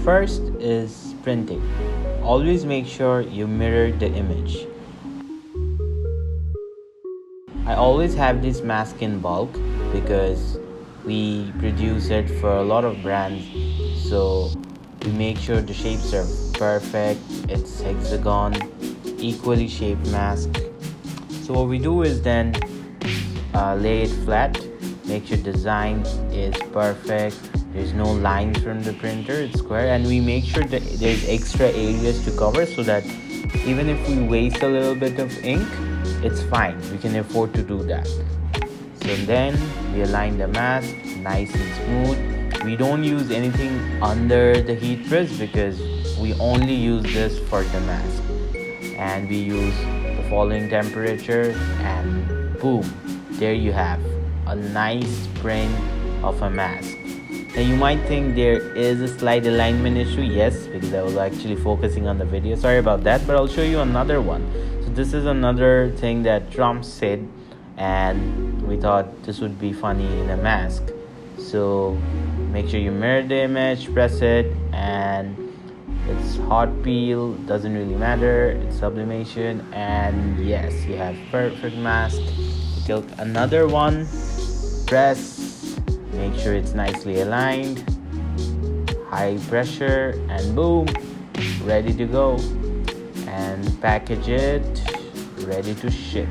First is printing. Always make sure you mirror the image. I always have this mask in bulk because we produce it for a lot of brands, so we make sure the shapes are perfect. It's hexagon, equally shaped mask. So what we do is then lay it flat, make sure design is perfect, there's no lines from the printer, it's square, and we make sure that there's extra areas to cover so that even if we waste a little bit of ink, it's fine, we can afford to do that. So then we align the mask nice and smooth. We don't use anything under the heat press because we only use this for the mask, and we use the following temperature, and boom, there you have a nice print of a mask. Now you might think there is a slight alignment issue. Yes, because I was actually focusing on the video, sorry about that, but I'll show you another one. So this is another thing that Trump said, and we thought this would be funny in a mask. So make sure you mirror the image, press it, and it's hot peel, doesn't really matter, it's sublimation, and yes, you have perfect mask. Take another one, press, make sure it's nicely aligned, high pressure, and boom, ready to go, and package it, ready to ship.